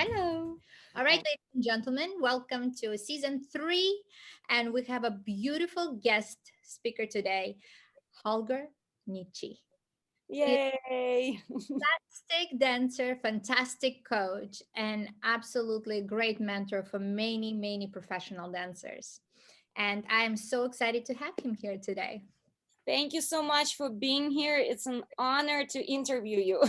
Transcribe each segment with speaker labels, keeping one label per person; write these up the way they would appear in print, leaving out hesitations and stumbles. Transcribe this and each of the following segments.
Speaker 1: Hello. All right, ladies and gentlemen, welcome to season 3. And we have a beautiful guest speaker today, Holger Nitsche.
Speaker 2: Yay!
Speaker 1: Fantastic dancer, fantastic coach, and absolutely great mentor for many, many professional dancers. And I am so excited to have him here today.
Speaker 2: Thank you so much for being here. It's an honor to interview you.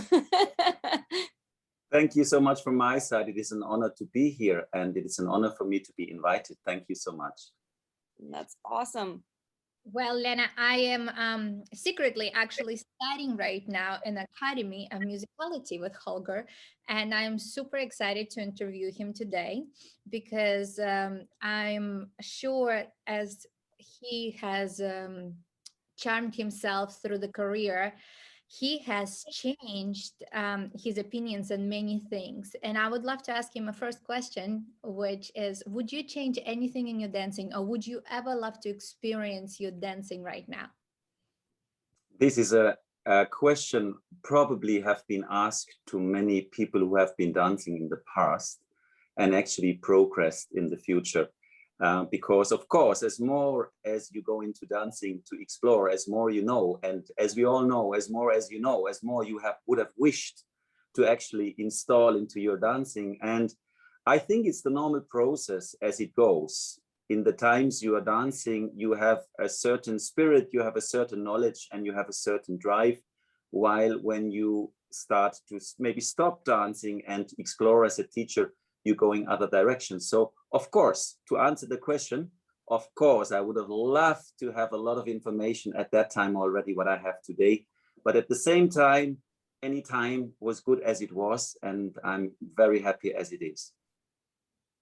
Speaker 3: Thank you so much from my side. It is an honor to be here, and it is an honor for me to be invited. Thank you so much.
Speaker 2: That's awesome.
Speaker 1: Well, Lena, I am secretly actually studying right now in the Academy of Musicality with Holger, and I'm super excited to interview him today because I'm sure as he has charmed himself through the career, he has changed his opinions on many things. And I would love to ask him a first question, which is, would you change anything in your dancing, or would you ever love to experience your dancing right now?
Speaker 3: This is a question probably have been asked to many people who have been dancing in the past and actually progressed in the future. Because of course, as more as you go into dancing to explore, as more you know, and as we all know, as more as you know, as more you would have wished to actually install into your dancing. And I think it's the normal process as it goes. In the times you are dancing, you have a certain spirit, you have a certain knowledge, and you have a certain drive. While when you start to maybe stop dancing and explore as a teacher, you're going other directions. So of course, to answer the question, of course, I would have loved to have a lot of information at that time already what I have today. But at the same time, any time was good as it was, and I'm very happy as it is.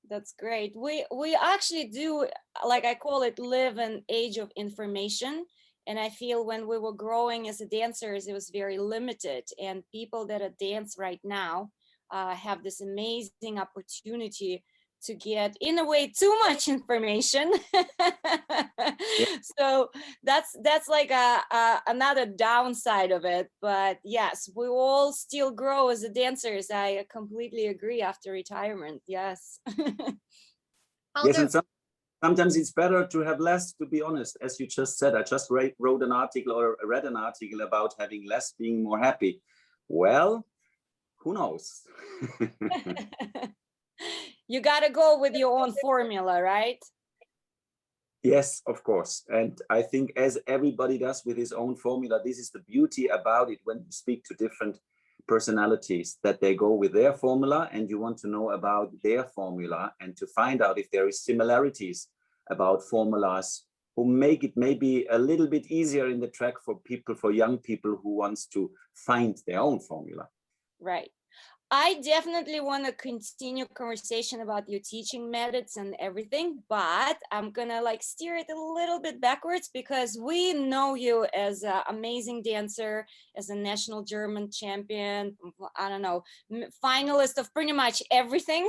Speaker 2: That's great. We actually do, like I call it, live an age of information. And I feel when we were growing as a dancers, it was very limited. And people that are dance right now have this amazing opportunity to get, in a way, too much information.
Speaker 3: Yeah.
Speaker 2: So that's like another downside of it. But yes, we all still grow as a dancers. I completely agree after retirement. Yes.
Speaker 3: Yes, and sometimes it's better to have less, to be honest. As you just said, I just wrote an article or read an article about having less, being more happy. Well, who knows?
Speaker 2: You got to go with your own formula, right?
Speaker 3: Yes, of course. And I think as everybody does with his own formula, this is the beauty about it when you speak to different personalities, that they go with their formula and you want to know about their formula and to find out if there is similarities about formulas who make it maybe a little bit easier in the track for people, for young people who wants to find their own formula.
Speaker 2: Right. I definitely want to continue conversation about your teaching methods and everything, but I'm gonna like steer it a little bit backwards because we know you as an amazing dancer, as a national German champion, I don't know, finalist of pretty much everything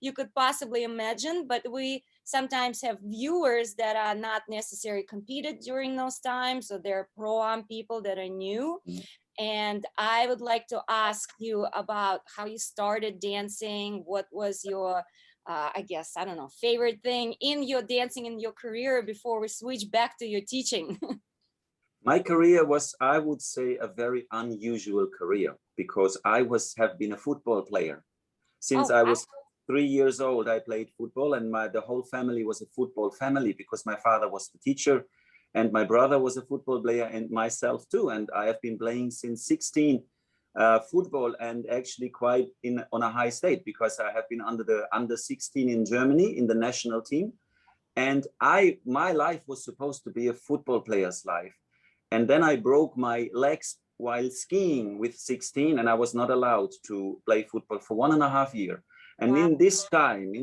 Speaker 2: you could possibly imagine, but we sometimes have viewers that are not necessarily competed during those times, so they're pro-am people that are new.
Speaker 3: Mm-hmm.
Speaker 2: And I would like to ask you about how you started dancing. What was your, I guess, I don't know, favorite thing in your dancing in your career before we switch back to your teaching?
Speaker 3: My career was, I would say, a very unusual career because I have been a football player. Since I was 3 years old, I played football, and the whole family was a football family because my father was the teacher. And my brother was a football player and myself too. And I have been playing since 16 football, and actually quite on a high state because I have been under 16 in Germany in the national team. And my life was supposed to be a football player's life. And then I broke my legs while skiing with 16, and I was not allowed to play football for 1.5 years. And
Speaker 2: Wow.
Speaker 3: in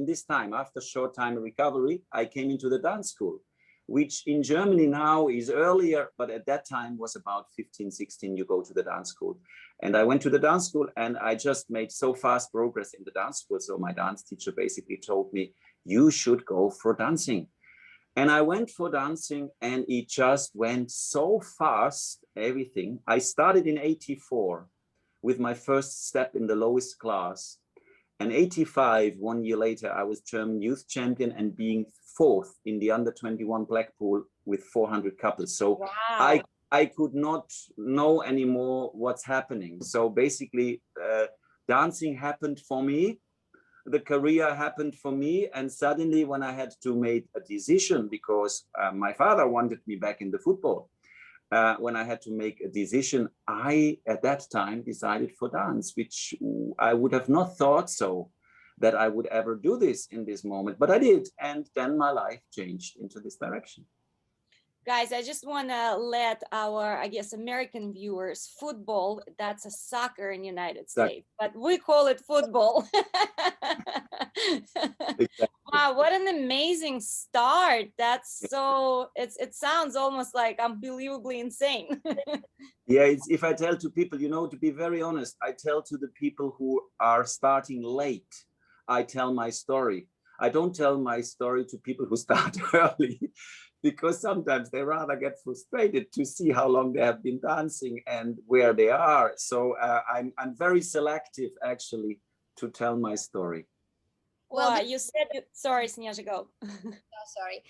Speaker 3: this time, after short time recovery, I came into the dance school, which in Germany now is earlier, but at that time was about 15, 16, you go to the dance school. And I went to the dance school and I just made so fast progress in the dance school. So my dance teacher basically told me, you should go for dancing. And I went for dancing and it just went so fast, everything. I started in '84 with my first step in the lowest class. And 85, 1 year later, I was German youth champion and being fourth in the under 21 Blackpool with 400 couples. So
Speaker 2: wow.
Speaker 3: I could not know anymore what's happening. So basically, dancing happened for me. The career happened for me. And suddenly when I had to make a decision, because my father wanted me back in the football, when I had to make a decision, I, at that time, decided for dance, which I would have not thought so, that I would ever do this in this moment, but I did. And then my life changed into this direction.
Speaker 2: Guys, I just want to let our, I guess, American viewers, football, that's a soccer in the United States, but we call it football.
Speaker 3: Exactly.
Speaker 2: Wow, what an amazing start. That's so, it sounds almost like unbelievably insane.
Speaker 3: Yeah, if I tell to people, you know, to be very honest, I tell to the people who are starting late, I tell my story. I don't tell my story to people who start early, because sometimes they rather get frustrated to see how long they have been dancing and where they are. So I'm very selective, actually, to tell my story.
Speaker 2: Well, you said, sorry, Snejana, go.
Speaker 1: Sorry.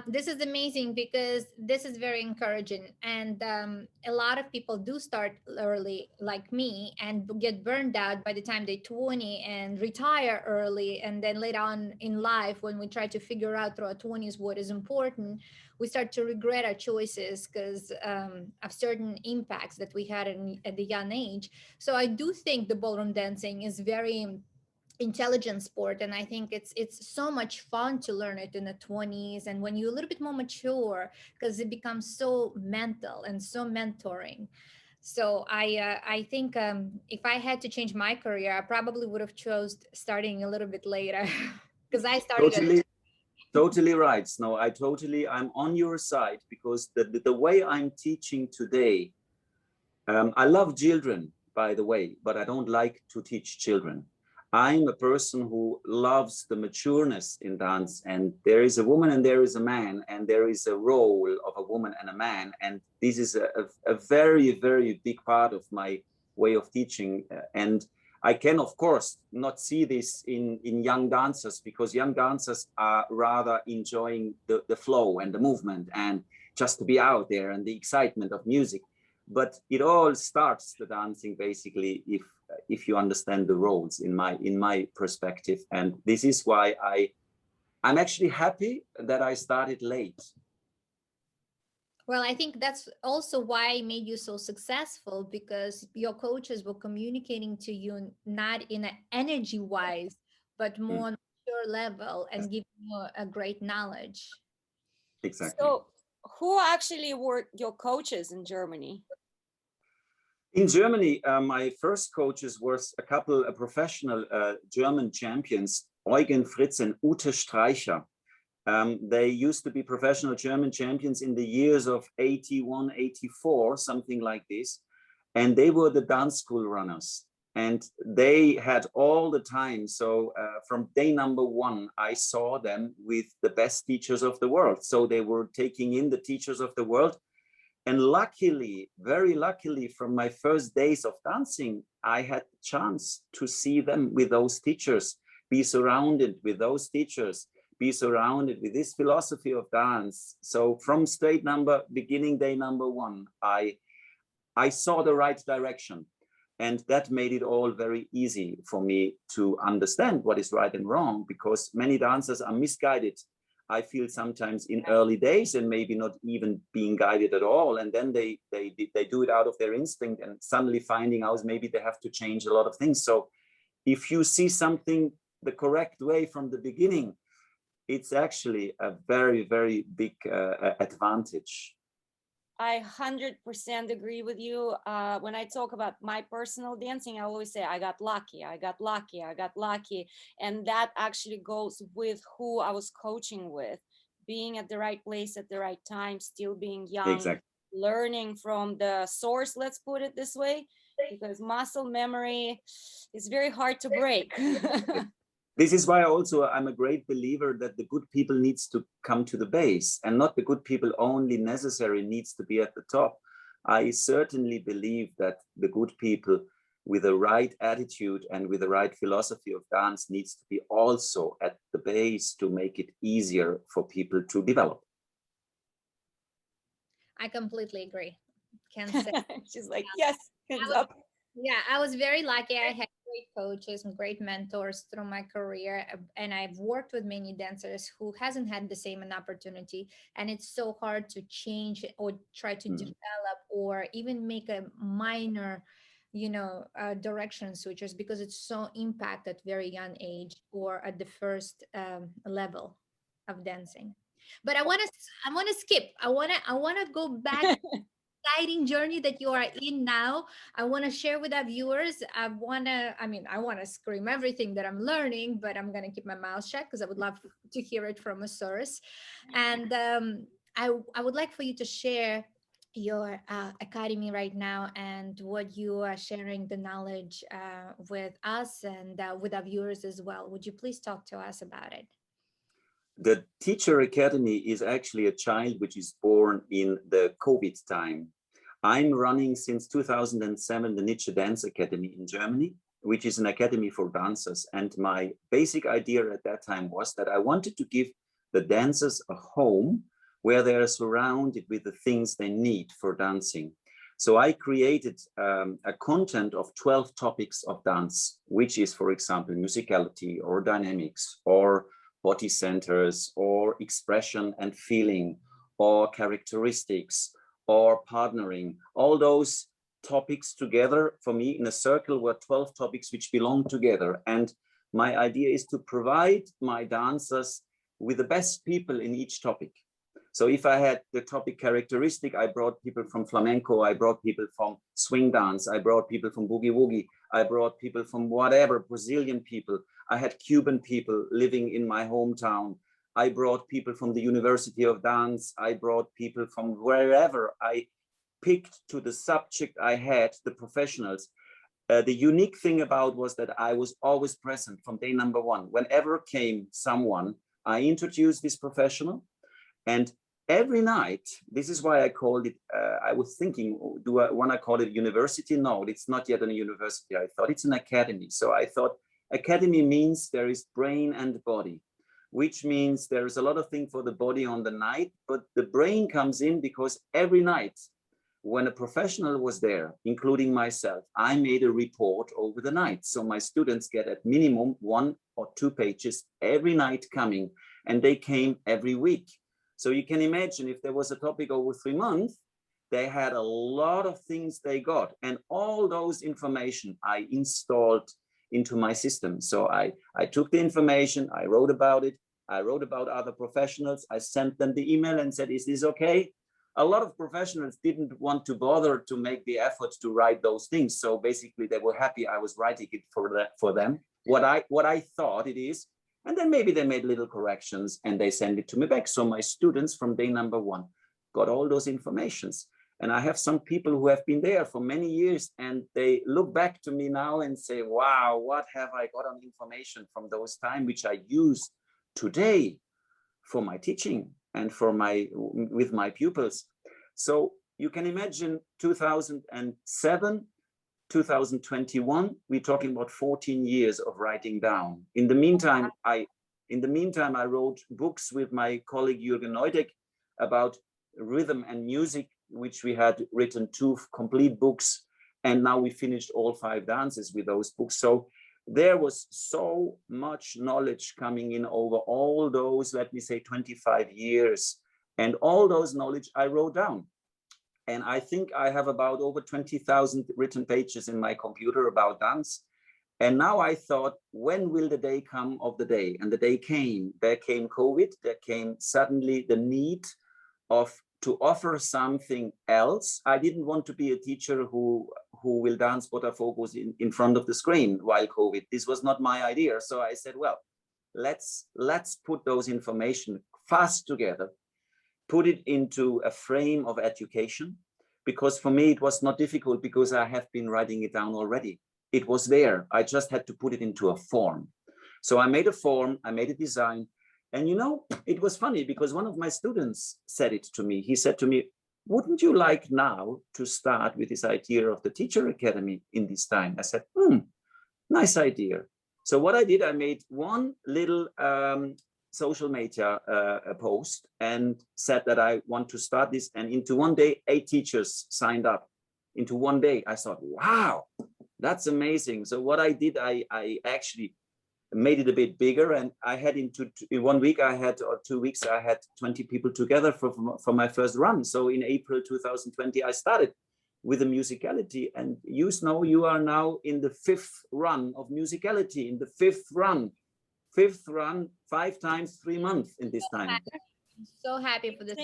Speaker 1: This is amazing because this is very encouraging. And a lot of people do start early, like me, and get burned out by the time they're 20 and retire early. And then later on in life, when we try to figure out through our 20s what is important, we start to regret our choices because of certain impacts that we had at the young age. So I do think the ballroom dancing is very intelligent sport, and I think it's so much fun to learn it in the 20s and when you're a little bit more mature, because it becomes so mental and so mentoring. So I think if I had to change my career, I probably would have chose starting a little bit later because I started
Speaker 3: Totally right. No, I'm on your side, because the way I'm teaching today, I love children, by the way, but I don't like to teach children. I'm a person who loves the matureness in dance, and there is a woman and there is a man, and there is a role of a woman and a man. And this is a very, very big part of my way of teaching. And I can, of course, not see this in young dancers, because young dancers are rather enjoying the flow and the movement and just to be out there and the excitement of music. But it all starts, the dancing, basically, if you understand the roles in my perspective. And this is why I'm actually happy that I started late.
Speaker 1: Well, I think that's also why it made you so successful, because your coaches were communicating to you not in an energy wise, but more on your level and giving you a great knowledge.
Speaker 3: Exactly.
Speaker 2: So who actually were your coaches in Germany?
Speaker 3: In Germany, my first coaches were a couple of professional German champions, Eugen Fritz and Ute Streicher. They used to be professional German champions in the years of 81, 84, something like this. And they were the dance school runners. And they had all the time. So from day number one, I saw them with the best teachers of the world. So they were taking in the teachers of the world. And luckily, very luckily, from my first days of dancing, I had the chance to see them with those teachers, be surrounded with those teachers, be surrounded with this philosophy of dance. So from beginning day number one, I saw the right direction. And that made it all very easy for me to understand what is right and wrong, because many dancers are misguided, I feel, sometimes in early days, and maybe not even being guided at all. And then they do it out of their instinct, and suddenly finding out maybe they have to change a lot of things. So if you see something the correct way from the beginning, it's actually a very, very big advantage.
Speaker 2: I 100% agree with you. When I talk about my personal dancing, I always say I got lucky, I got lucky, I got lucky. And that actually goes with who I was coaching with, being at the right place at the right time, still being young,
Speaker 3: exactly.
Speaker 2: Learning from the source, let's put it this way, because muscle memory is very hard to break.
Speaker 3: This is why also I'm a great believer that the good people needs to come to the base, and not the good people only necessary needs to be at the top. I certainly believe that the good people with the right attitude and with the right philosophy of dance needs to be also at the base to make it easier for people to develop.
Speaker 1: I completely agree. Can say.
Speaker 2: She's like, yes, hands up.
Speaker 1: Yeah, I was very lucky. I had great coaches and great mentors through my career, and I've worked with many dancers who hasn't had the same an opportunity, and it's so hard to change or try to develop or even make a minor, direction switches because it's so impact at very young age or at the first level of dancing. But I want to skip. I want to go back exciting journey that you are in now. I want to share with our viewers. I want to scream everything that I'm learning, but I'm going to keep my mouth shut because I would love to hear it from a source. And I would like for you to share your academy right now and what you are sharing the knowledge with us and with our viewers as well. Would you please talk to us about it?
Speaker 3: The Teacher Academy is actually a child which is born in the COVID time. I'm running since 2007 the Nitsche Dance Academy in Germany, which is an academy for dancers. And my basic idea at that time was that I wanted to give the dancers a home where they are surrounded with the things they need for dancing. So I created a content of 12 topics of dance, which is, for example, musicality or dynamics or body centers or expression and feeling or characteristics or partnering. All those topics together for me in a circle were 12 topics which belong together. And my idea is to provide my dancers with the best people in each topic. So if I had the topic characteristic, I brought people from flamenco, I brought people from swing dance, I brought people from boogie woogie, I brought people from whatever, Brazilian people. I had Cuban people living in my hometown. I brought people from the University of Dance. I brought people from wherever. I picked to the subject I had, the professionals. The unique thing about was that I was always present from day number one. Whenever came someone, I introduced this professional. And every night, this is why I called it, I was thinking, do I want to call it university? No, it's not yet a university. I thought it's an academy. So I thought academy means there is brain and body, which means there is a lot of things for the body on the night, but the brain comes in because every night when a professional was there, including myself, I made a report over the night. So my students get at minimum 1 or 2 pages every night coming, and they came every week. So you can imagine if there was a topic over 3 months, they had a lot of things they got, and all those information I installed into my system. So I took the information, I wrote about it, I wrote about other professionals, I sent them the email and said, is this okay? A lot of professionals didn't want to bother to make the effort to write those things. So basically they were happy I was writing it for them, what I thought it is. And then maybe they made little corrections and they send it to me back. So my students from day number 1 got all those informations. And I have some people who have been there for many years and they look back to me now and say, wow, what have I got on information from those times, which I use today for my teaching and with my pupils. So you can imagine 2007, 2021, we're talking about 14 years of writing down. In the meantime, I wrote books with my colleague Holger Nitsche about rhythm and music, which we had written 2 complete books. And now we finished all 5 dances with those books. So there was so much knowledge coming in over all those, let me say, 25 years. And all those knowledge I wrote down. And I think I have about over 20,000 written pages in my computer about dance. And now I thought, when will the day come of the day? And the day came. There came COVID. There came suddenly the need to offer something else. I didn't want to be a teacher who will dance Botafogo's in front of the screen while COVID. This was not my idea. So I said, well, let's put those information fast together, put it into a frame of education, because for me, it was not difficult because I have been writing it down already. It was there. I just had to put it into a form. So I made a form, I made a design. And it was funny because one of my students said it to me. He said to me, wouldn't you like now to start with this idea of the Teacher Academy in this time? I said, nice idea. So what I did, I made one little social media post and said that I want to start this. And into one day, 8 teachers signed up. Into one day, I thought, wow, that's amazing. So what I did, I actually made it a bit bigger, and I had in 1 week, or 2 weeks, I had 20 people together for my first run. So in April 2020, I started with the musicality, and you know, you are now in the 5th run of musicality, in the 5th run, 5 times 3 months in this time.
Speaker 1: So happy for this.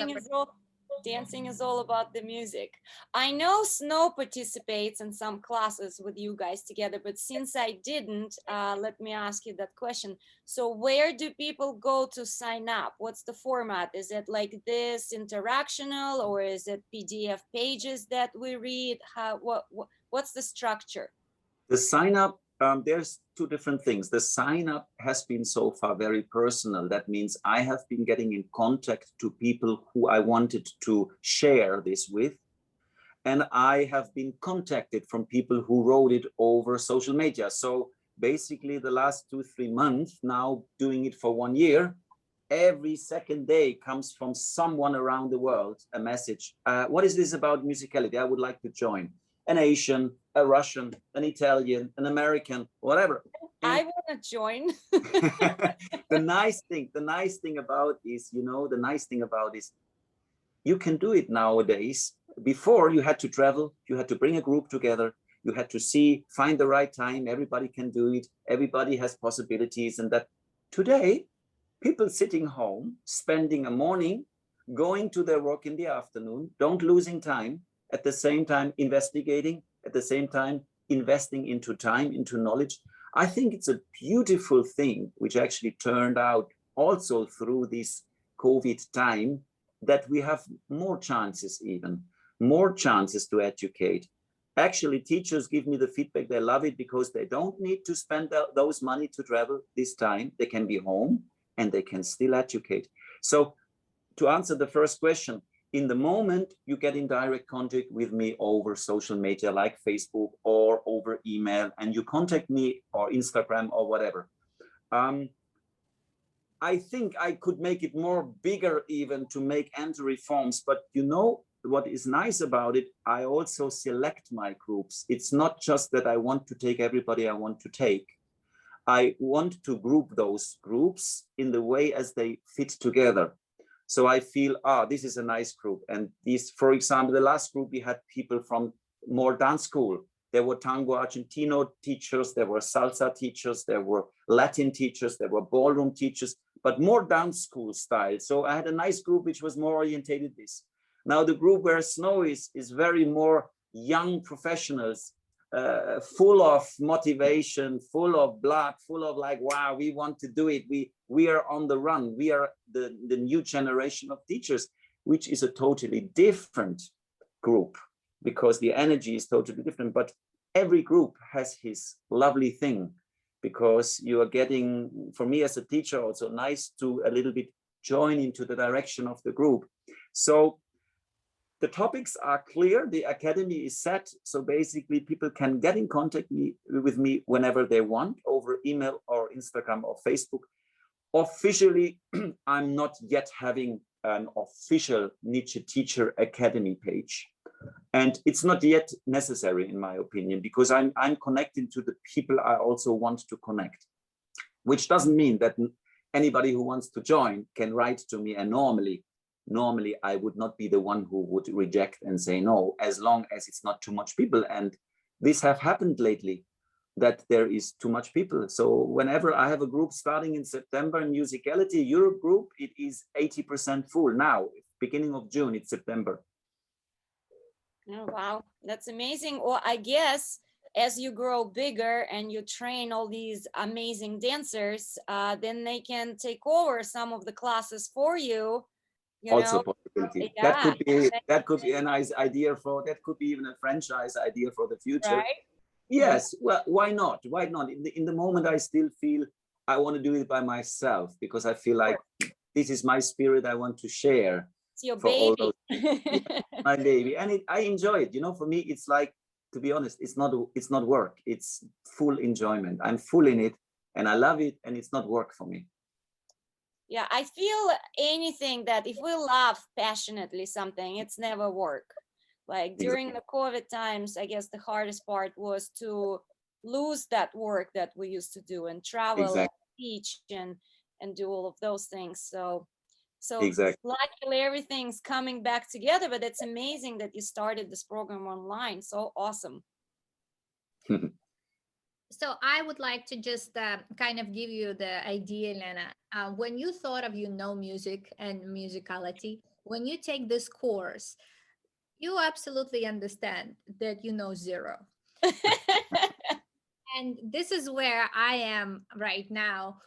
Speaker 2: Dancing is all about the music. I know Snow participates in some classes with you guys together, but since I didn't, let me ask you that question. So where do people go to sign up? What's the format? Is it like this interactional, or is it PDF pages that we read? What's the structure?
Speaker 3: The sign up, there's 2 different things. The sign up has been so far very personal. That means I have been getting in contact to people who I wanted to share this with. And I have been contacted from people who wrote it over social media. So basically the last 2-3 months, now doing it for 1 year, every second day comes from someone around the world, a message. What is this about musicality? I would like to join. An Asian, a Russian, an Italian, an American, whatever. And
Speaker 2: I want to join.
Speaker 3: the nice thing about is, you can do it nowadays. Before, you had to travel, you had to bring a group together, you had to find the right time. Everybody can do it. Everybody has possibilities. And that today, people sitting home, spending a morning, going to their work in the afternoon, don't losing time, at the same time investigating, at the same time investing into time, into knowledge. I think it's a beautiful thing, which actually turned out also through this COVID time, that we have more chances to educate. Actually, teachers give me the feedback, they love it because they don't need to spend those money to travel this time. They can be home and they can still educate. So to answer the first question, in the moment, you get in direct contact with me over social media like Facebook or over email, and you contact me or Instagram or whatever. I think I could make it more bigger even to make entry forms, but you know what is nice about it, I also select my groups. It's not just that I want to take everybody I want to take. I want to group those groups in the way as they fit together. So I feel, this is a nice group. And these, for example, the last group, we had people from more dance school. There were tango argentino teachers, there were salsa teachers, there were Latin teachers, there were ballroom teachers, but more dance school style. So I had a nice group which was more orientated this. Now the group where Snow is very more young professionals, full of motivation, full of blood, full of like, wow, we want to do it. We are on the run. We are the new generation of teachers, which is a totally different group because the energy is totally different. But every group has his lovely thing because you are getting, for me as a teacher, also nice to a little bit join into the direction of the group. So the topics are clear, the academy is set, so basically people can get in contact with me whenever they want over email or Instagram or Facebook. Officially, I'm not yet having an official Nitsche Teacher Academy page. And it's not yet necessary, in my opinion, because I'm connecting to the people I also want to connect, which doesn't mean that anybody who wants to join can write to me, and normally I would not be the one who would reject and say no, as long as it's not too much people. And this have happened lately, that there is too much people. So whenever I have a group starting in September in musicality, Europe group, it is 80% full now, beginning of June, it's September.
Speaker 2: Oh, wow, that's amazing. Or I guess as you grow bigger and you train all these amazing dancers, then they can take over some of the classes for you.
Speaker 3: Also possibility. Yeah. That could be a nice idea that could be even a franchise idea for the future.
Speaker 2: Right?
Speaker 3: Yes, well, why not? Why not? In the moment, I still feel I want to do it by myself because I feel like this is my spirit I want to share.
Speaker 2: It's your
Speaker 3: for all
Speaker 2: baby.
Speaker 3: those, my baby, and I enjoy it. You know, for me, it's like, to be honest, it's not work. It's full enjoyment. I'm full in it, and I love it, and it's not work for me.
Speaker 2: Yeah, I feel anything that if we love passionately something, it's never work. Like during the COVID times, I guess the hardest part was to lose that work that we used to do and travel and teach and do all of those things. So luckily everything's coming back together, but it's amazing that you started this program online. So awesome.
Speaker 1: So I would like to just kind of give you the idea, Elena. When you thought of music and musicality, when you take this course, you absolutely understand that you know zero. And this is where I am right now,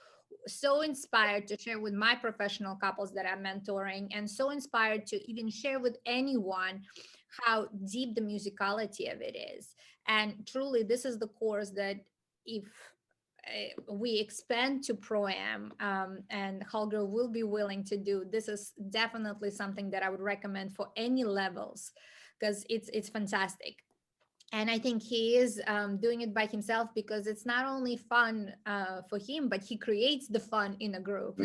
Speaker 1: so inspired to share with my professional couples that I'm mentoring, and so inspired to even share with anyone how deep the musicality of it is. And truly, this is the course that if we expand to Pro-Am, and Holger will be willing to do, this is definitely something that I would recommend for any levels, because it's fantastic. And I think he is doing it by himself because it's not only fun for him, but he creates the fun in a group.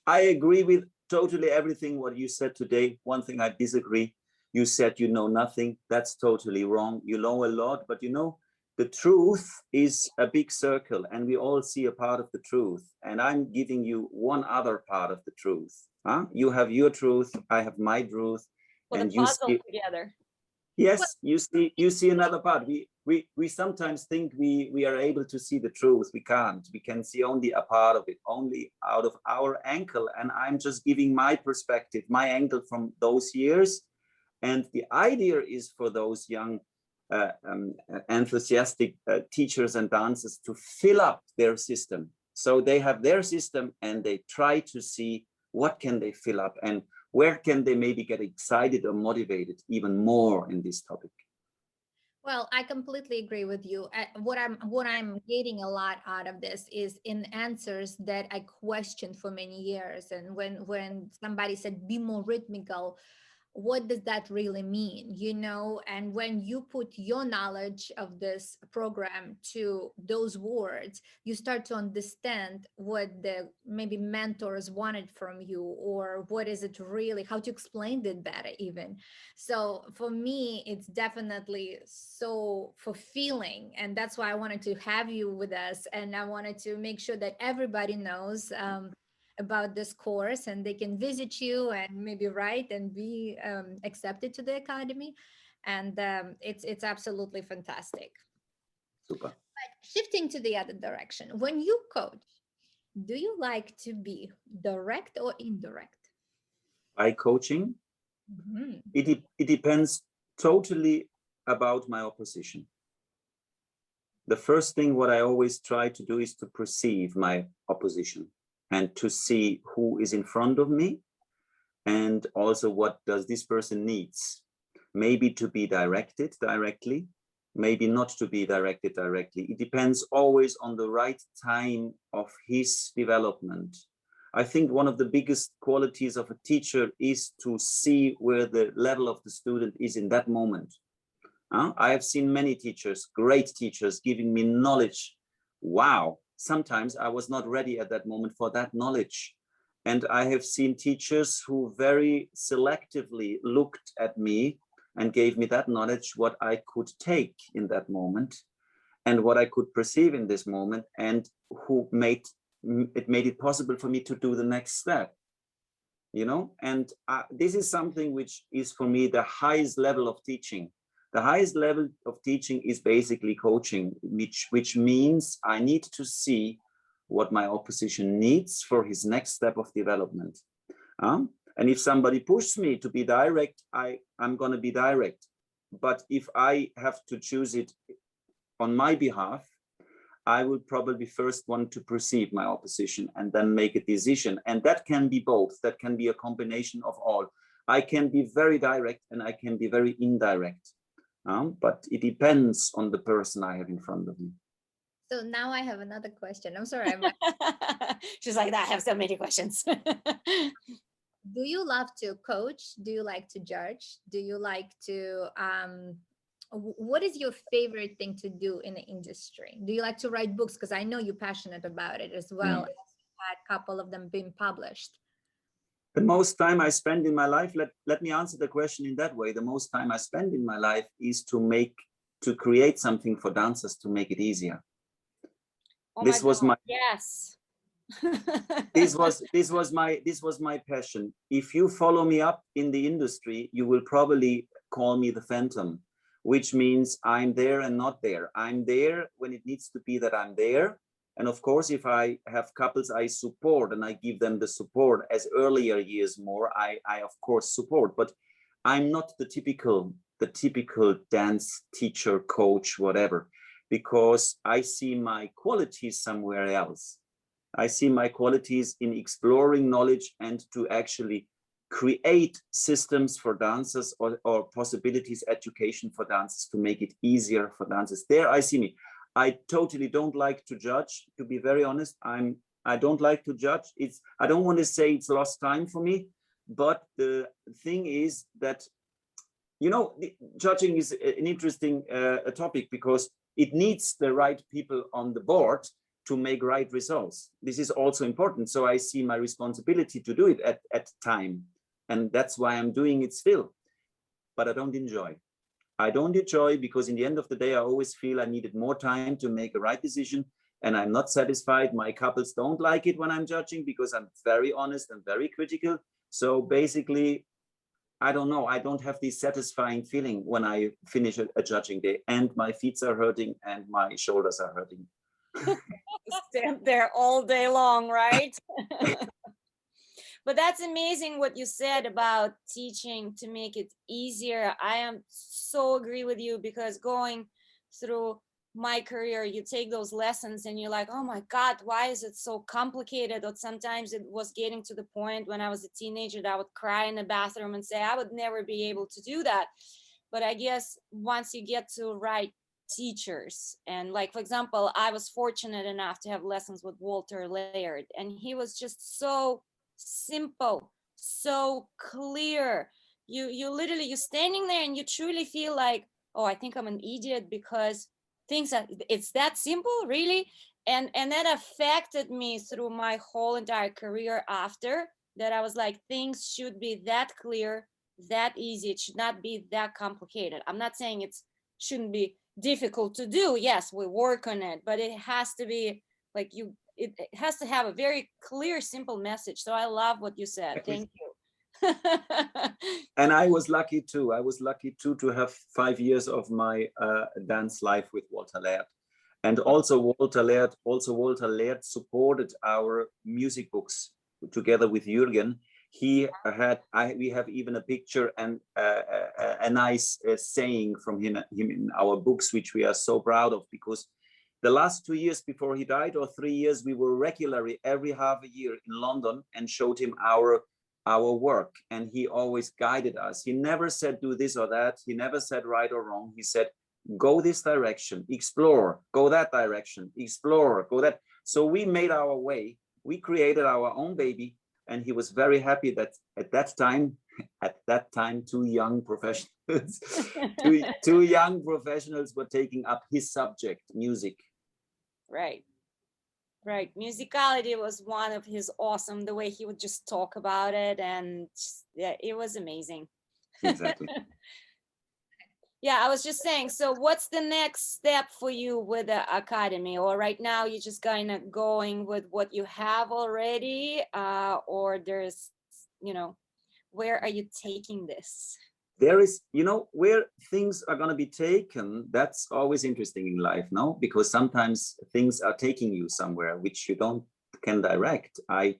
Speaker 3: I agree with totally everything what you said today. One thing I disagree. You said you know nothing. That's totally wrong. You know a lot, but you know, the truth is a big circle, and we all see a part of the truth. And I'm giving you one other part of the truth. Huh? You have your truth. I have my truth.
Speaker 2: Put
Speaker 3: and
Speaker 2: the puzzle together.
Speaker 3: Yes, you see another part. We sometimes think we are able to see the truth. We can't. We can see only a part of it, only out of our angle. And I'm just giving my perspective, my angle from those years. And the idea is for those young, enthusiastic teachers and dancers to fill up their system. So they have their system and they try to see what can they fill up and where can they maybe get excited or motivated even more in this topic.
Speaker 1: Well, I completely agree with you. What I'm getting a lot out of this is in answers that I questioned for many years. And when somebody said be more rhythmical, what does that really mean, and when you put your knowledge of this program to those words, you start to understand what the maybe mentors wanted from you, or what is it really, how to explain it better even. So for me, it's definitely so fulfilling, and that's why I wanted to have you with us, and I wanted to make sure that everybody knows about this course, and they can visit you and maybe write and be accepted to the academy. And it's absolutely fantastic.
Speaker 3: Super.
Speaker 1: But shifting to the other direction, when you coach, do you like to be direct or indirect?
Speaker 3: By coaching, it depends totally about my opposition. The first thing what I always try to do is to perceive my opposition and to see who is in front of me, and also what does this person needs. Maybe to be directed directly, maybe not to be directed directly. It depends always on the right time of his development. I think one of the biggest qualities of a teacher is to see where the level of the student is in that moment. I have seen many teachers, great teachers, giving me knowledge. Wow. Sometimes I was not ready at that moment for that knowledge. And I have seen teachers who very selectively looked at me and gave me that knowledge, what I could take in that moment and what I could perceive in this moment, and who made it possible for me to do the next step. And this is something which is for me the highest level of teaching. The highest level of teaching is basically coaching, which means I need to see what my opposition needs for his next step of development. And if somebody pushes me to be direct, I'm going to be direct. But if I have to choose it on my behalf, I would probably first want to perceive my opposition and then make a decision. And that can be both. That can be a combination of all. I can be very direct and I can be very indirect. But it depends on the person I have in front of me.
Speaker 1: So now I have another question. I'm sorry.
Speaker 2: She's like, I have so many questions.
Speaker 1: Do you love to coach? Do you like to judge? Do you like to what is your favorite thing to do in the industry? Do you like to write books? Because I know you're passionate about it as well.
Speaker 3: Mm.
Speaker 1: As you've had a couple of them being published.
Speaker 3: The most time I spend in my life, let me answer the question in that way. The most time I spend in my life is to create something for dancers to make it easier.
Speaker 2: Oh
Speaker 3: This
Speaker 2: my
Speaker 3: was
Speaker 2: God,
Speaker 3: my
Speaker 2: yes.
Speaker 3: this was my passion. If you follow me up in the industry, you will probably call me the phantom, which means I'm there and not there. I'm there when it needs to be that I'm there. And of course, if I have couples I support and I give them the support as earlier years more, I of course support. But I'm not the typical dance teacher, coach, whatever, because I see my qualities somewhere else. I see my qualities in exploring knowledge and to actually create systems for dancers or possibilities, education for dancers to make it easier for dancers. There I see me. I totally don't like to judge, to be very honest. I don't like to judge. I don't want to say it's lost time for me, but the thing is that, you know, judging is an interesting topic because it needs the right people on the board to make right results. This is also important. So I see my responsibility to do it at time. And that's why I'm doing it still. But I don't enjoy. I don't enjoy because in the end of the day, I always feel I needed more time to make a right decision. And I'm not satisfied. My couples don't like it when I'm judging because I'm very honest and very critical. So basically, I don't know. I don't have this satisfying feeling when I finish a judging day and my feet are hurting and my shoulders are hurting.
Speaker 2: Stand there all day long, right? But that's amazing what you said about teaching to make it easier. I am so agree with you because going through my career, you take those lessons and you're like, oh my God, why is it so complicated? Or sometimes it was getting to the point when I was a teenager that I would cry in the bathroom and say, I would never be able to do that. But I guess once you get to right teachers, and like, for example, I was fortunate enough to have lessons with Walter Laird, and he was just so simple, so clear. You literally, you're standing there and you truly feel like, oh, I think I'm an idiot because things are, it's that simple, really. And that affected me through my whole entire career after that. I was like, things should be that clear, that easy. It should not be that complicated. I'm not saying it shouldn't be difficult to do. Yes, we work on it, but it has to be like it has to have a very clear, simple message. So I love what you said. Thank you.
Speaker 3: And I was lucky too. To have 5 years of my dance life with Walter Laird. And also Walter Laird supported our music books together with Jürgen. We have even a picture and a nice saying from him in our books, which we are so proud of, because the last 2 years before he died, or 3 years, we were regularly every half a year in London and showed him our work. And he always guided us. He never said, do this or that. He never said right or wrong. He said, go this direction, explore, go that direction, explore, go that. So we made our way. We created our own baby. And he was very happy that at that time, two young professionals were taking up his subject, music.
Speaker 2: Right. Musicality was one of his awesome, the way he would just talk about it. And yeah, it was amazing.
Speaker 3: Exactly.
Speaker 2: Yeah, I was just saying, so what's the next step for you with the academy? Or right now you're just kind of going with what you have already, or there's, where are you taking this?
Speaker 3: There is, where things are going to be taken, that's always interesting in life, no? Because sometimes things are taking you somewhere which you can direct. I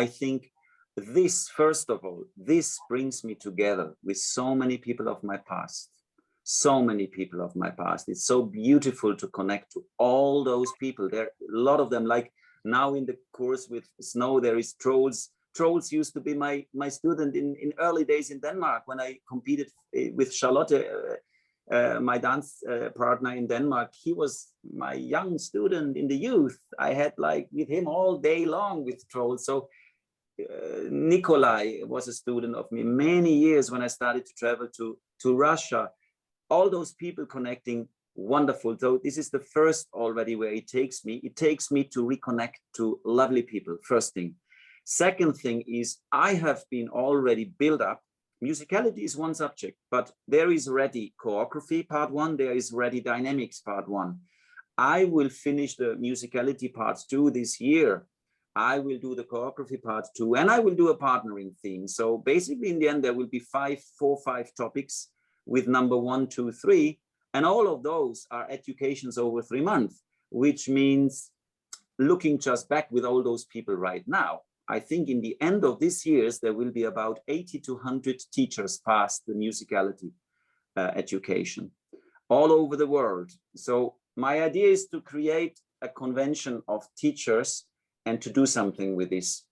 Speaker 3: think this, first of all, this brings me together with so many people of my past. It's so beautiful to connect to all those people. There are a lot of them, like now in the course with Snow, there is Trolls. Trolls used to be my student in early days in Denmark when I competed with Charlotte, my dance partner in Denmark. He was my young student in the youth. I had like with him all day long with Trolls. So Nikolai was a student of me many years when I started to travel to Russia. All those people connecting, wonderful. So this is the first already where it takes me. It takes me to reconnect to lovely people, first thing. Second thing is I have been already built up. Musicality is one subject, but there is ready choreography part 1, there is ready dynamics part 1. I will finish the musicality part 2 this year. I will do the choreography part 2, and I will do a partnering theme. So basically in the end, there will be 4 or 5 topics with number 1, 2, 3. And all of those are educations over 3 months, which means looking just back with all those people right now. I think in the end of this year, there will be about 80 to 100 teachers past the musicality education all over the world. So my idea is to create a convention of teachers and to do something with this,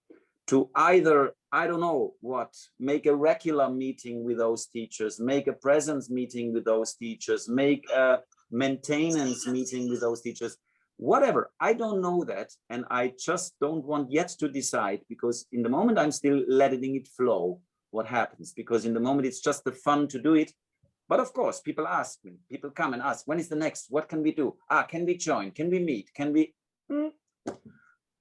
Speaker 3: to either, I don't know what, make a regular meeting with those teachers, make a presence meeting with those teachers, make a maintenance meeting with those teachers, whatever. I don't know that. And I just don't want yet to decide, because in the moment I'm still letting it flow, what happens, because in the moment it's just the fun to do it. But of course, people ask me, people come and ask, when is the next? What can we do? Can we join? Can we meet? Can we?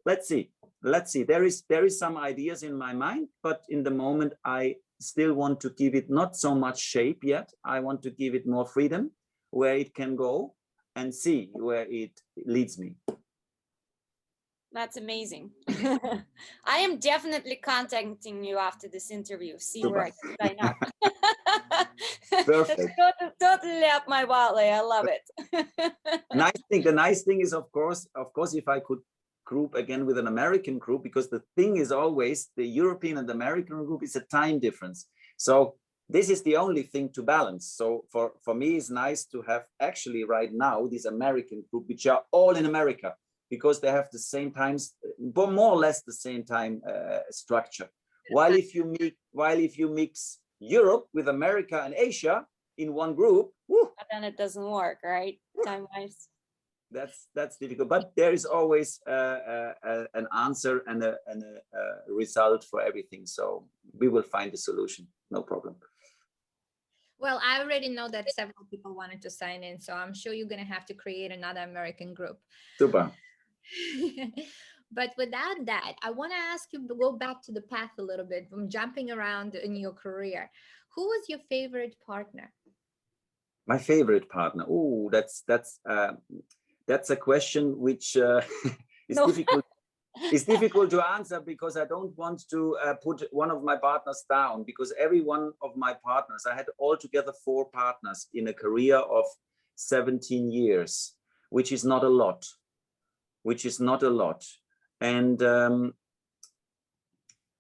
Speaker 3: Let's see. Let's see. There is some ideas in my mind, but in the moment, I still want to give it not so much shape yet. I want to give it more freedom where it can go and see where it leads me.
Speaker 2: That's amazing. I am definitely contacting you after this interview. See
Speaker 3: Super.
Speaker 2: where I can sign up.
Speaker 3: Perfect.
Speaker 2: That's totally up my alley. I love it.
Speaker 3: The nice thing is, of course, if I could group again with an American group, because the thing is always the European and American group is a time difference. So this is the only thing to balance. So for me, it's nice to have actually right now this American group, which are all in America, because they have the same times, but more or less the same time structure. While if you mix Europe with America and Asia in one group, whew,
Speaker 2: then it doesn't work, right? Time-wise.
Speaker 3: That's difficult, but there is always an answer and a result for everything. So we will find a solution, no problem.
Speaker 1: Well, I already know that several people wanted to sign in, so I'm sure you're going to have to create another American group.
Speaker 3: Super.
Speaker 1: But without that, I want to ask you to go back to the path a little bit from jumping around in your career. Who was your favorite partner?
Speaker 3: My favorite partner. Oh, that's a question which is difficult. It's difficult to answer, because I don't want to put one of my partners down, because every one of my partners, I had altogether 4 partners in a career of 17 years, which is not a lot. And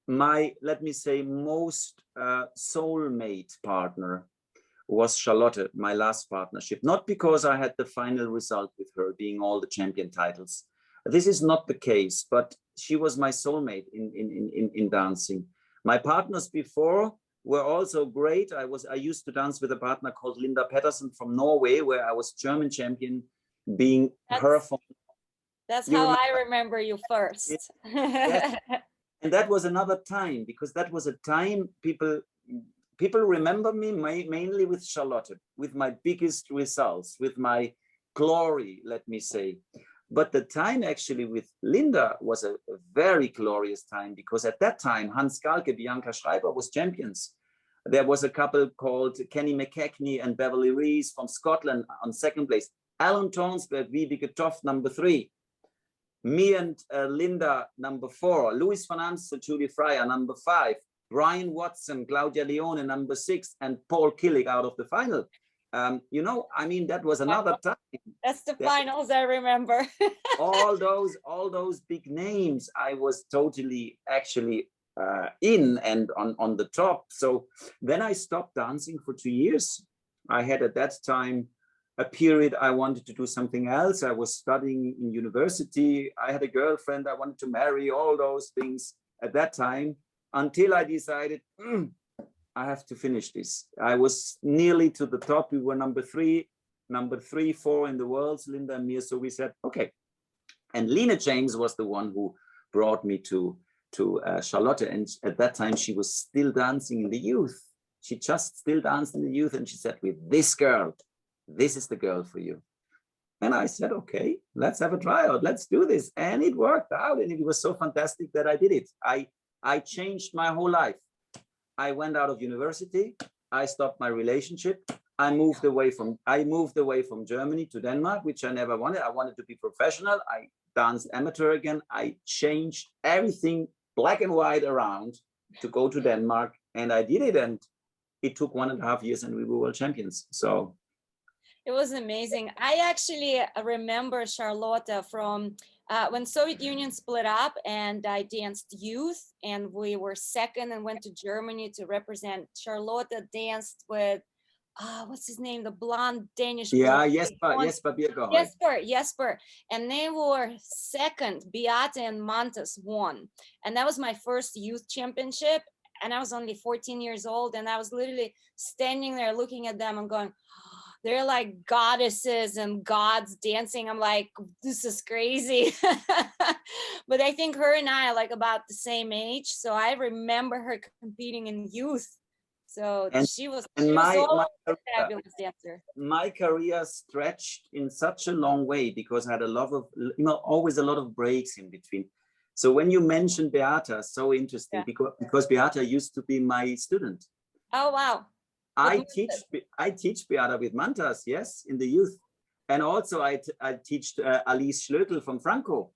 Speaker 3: my, let me say, most soulmate partner was Charlotte, my last partnership, not because I had the final result with her being all the champion titles. This is not the case, but she was my soulmate in dancing. My partners before were also great. I used to dance with a partner called Linda Petterson from Norway, where I was German champion, being her from.
Speaker 2: That's how I remember you first.
Speaker 3: Yes. And that was another time, because that was a time people remember me mainly with Charlotte, with my biggest results, with my glory, let me say. But the time actually with Linda was a very glorious time, because at that time, Hans Galke, Bianca Schreiber was champions. There was a couple called Kenny McKechnie and Beverly Rees from Scotland on 2nd place. Alan Tonsberg, Wiebeke Toft, number 3. Me and Linda, number 4. Louis van Amstel, Julie Fryer, number 5. Brian Watson, Claudia Leone, number 6, and Paul Killick out of the final. That was another time.
Speaker 2: That's the finals I remember.
Speaker 3: all those big names, I was totally actually in and on the top. So then I stopped dancing for 2 years. I had at that time a period I wanted to do something else. I was studying in university. I had a girlfriend I wanted to marry, all those things at that time, until I decided, I have to finish this. I was nearly to the top. We were number 3, 4 in the world, Linda and me. So we said, okay. And Lena James was the one who brought me to Charlotte, and at that time she was still dancing in the youth. She just still danced in the youth, and she said, with this girl, this is the girl for you. And I said, okay, let's have a tryout, let's do this. And it worked out, and it was so fantastic that I did it. I changed my whole life. I went out of university, I stopped my relationship, I moved away from Germany to Denmark, which I never wanted. I wanted to be professional. I danced amateur again. I changed everything black and white around to go to Denmark, and I did it. And it took 1.5 years, and we were world champions. So
Speaker 2: it was amazing. I actually remember Charlotte from when Soviet Union split up, and I danced youth, and we were second and went to Germany to represent. Charlotte danced with what's his name, the blonde Danish boy.
Speaker 3: Yeah,
Speaker 2: Jesper, and they were second. Beate and Mantas won, and that was my first youth championship, and I was only 14 years old, and I was literally standing there looking at them and going, they're like goddesses and gods dancing. I'm like, this is crazy. But I think her and I are like about the same age, so I remember her competing in youth. So she was a fabulous dancer.
Speaker 3: My career stretched in such a long way because I had a lot of, always a lot of breaks in between. So when you mentioned Beata, so interesting, because Beata used to be my student.
Speaker 2: Oh, wow.
Speaker 3: I teach Beata with Mantas, yes, in the youth. And also I teach Alice Schlögl from Franco.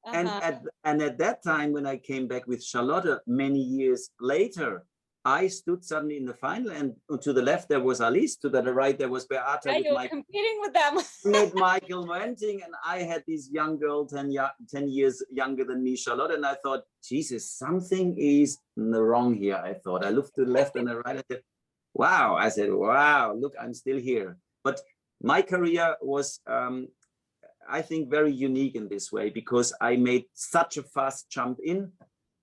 Speaker 3: And at that time, when I came back with Charlotte many years later, I stood suddenly in the final, and to the left there was Alice, to the right there was Beata.
Speaker 2: Yeah, you were competing with them.
Speaker 3: With Michael Wenting, and I had this young girl, 10 years younger than me, Charlotte, and I thought, Jesus, something is wrong here. I thought. I looked to the left and the right. I said, wow. I said, wow, look, I'm still here. But my career was, I think, very unique in this way, because I made such a fast jump in.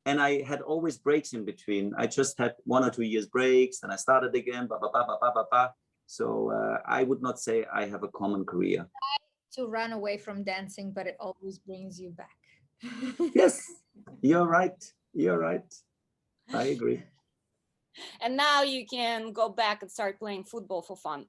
Speaker 3: And I had always breaks in between. I just had 1 or 2 years breaks, and I started again. So I would not say I have a common career.
Speaker 1: To run away from dancing, but it always brings you back.
Speaker 3: Yes, you're right. You're right. I agree.
Speaker 2: And now you can go back and start playing football for fun.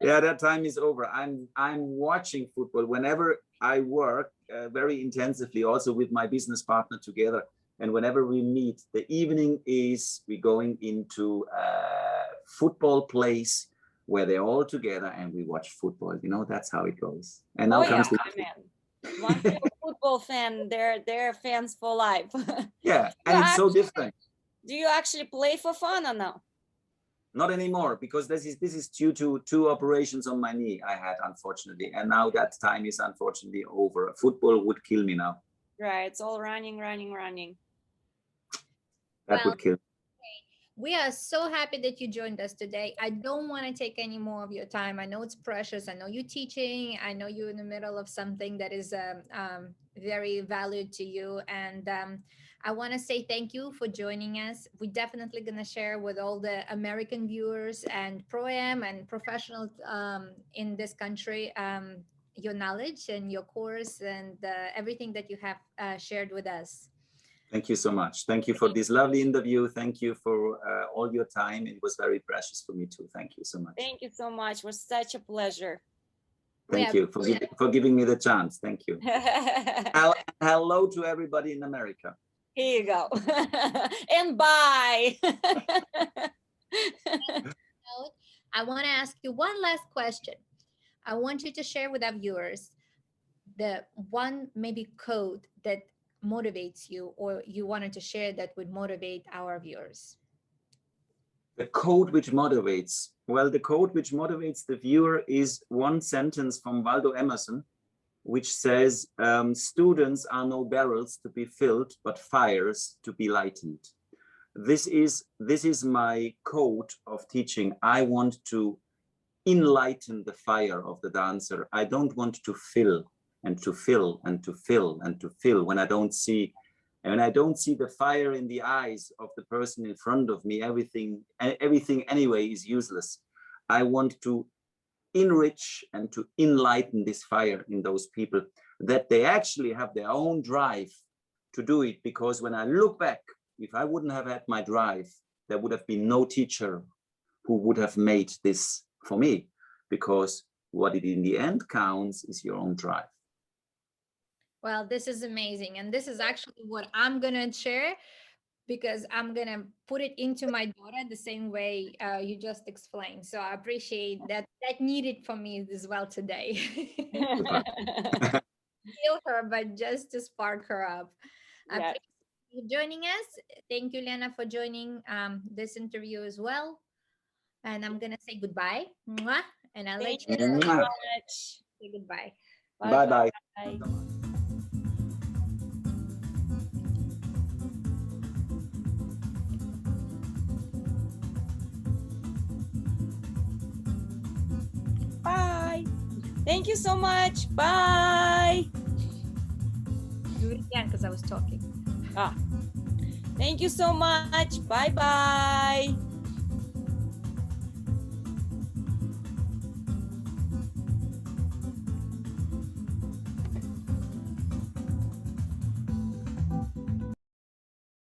Speaker 3: Yeah, that time is over. I'm watching football whenever I work very intensively, also with my business partner together. And whenever we meet, the evening is we going into a football place where they're all together and we watch football. You know, that's how it goes. And now comes the
Speaker 2: once you're a football fan, they're fans for life.
Speaker 3: Yeah, and it's so different.
Speaker 2: Do you actually play for fun or no?
Speaker 3: Not anymore, because this is due to 2 operations on my knee I had, unfortunately, and now that time is unfortunately over. Football would kill me now.
Speaker 2: Right, it's all running.
Speaker 3: That would kill me.
Speaker 1: We are so happy that you joined us today. I don't want to take any more of your time. I know it's precious. I know you're teaching. I know you're in the middle of something that is very valued to you. And I want to say thank you for joining us. We're definitely going to share with all the American viewers and Pro-Am and professionals in this country your knowledge and your course and everything that you have shared with us.
Speaker 3: Thank you so much. Thank you for this lovely interview. Thank you for all your time. It was very precious for me too. Thank you so much.
Speaker 2: Thank you so much. It was such a pleasure.
Speaker 3: Thank you for giving me the chance. Thank you. Hello to everybody in America.
Speaker 2: Here you go. And bye.
Speaker 1: I want to ask you one last question. I want you to share with our viewers the one maybe code that motivates you, or you wanted to share that would motivate our viewers.
Speaker 3: The code which motivates. Well, the code which motivates the viewer is one sentence from Waldo Emerson, which says, students are no barrels to be filled, but fires to be lightened. This is my code of teaching. I want to enlighten the fire of the dancer. I don't want to fill and to fill and to fill and to fill when I don't see the fire in the eyes of the person in front of me. Everything anyway is useless. I want to enrich and to enlighten this fire in those people, that they actually have their own drive to do it, because when I look back, if I wouldn't have had my drive, there would have been no teacher who would have made this for me, because what it in the end counts is your own drive.
Speaker 1: Well, this is amazing. And this is actually what I'm going to share, because I'm going to put it into my daughter the same way you just explained. So I appreciate that. That needed for me as well today. Kill her, but just to spark her up. I
Speaker 2: Yeah.
Speaker 1: appreciate you joining us. Thank you, Lena, for joining this interview as well. And I'm going to say goodbye. Mwah, and I'll let you
Speaker 2: Thank you so much.
Speaker 1: say goodbye.
Speaker 3: Bye-bye.
Speaker 2: Bye. Bye. Thank you so much. Bye.
Speaker 1: Do it again because I was talking.
Speaker 2: Thank you so much. Bye-bye.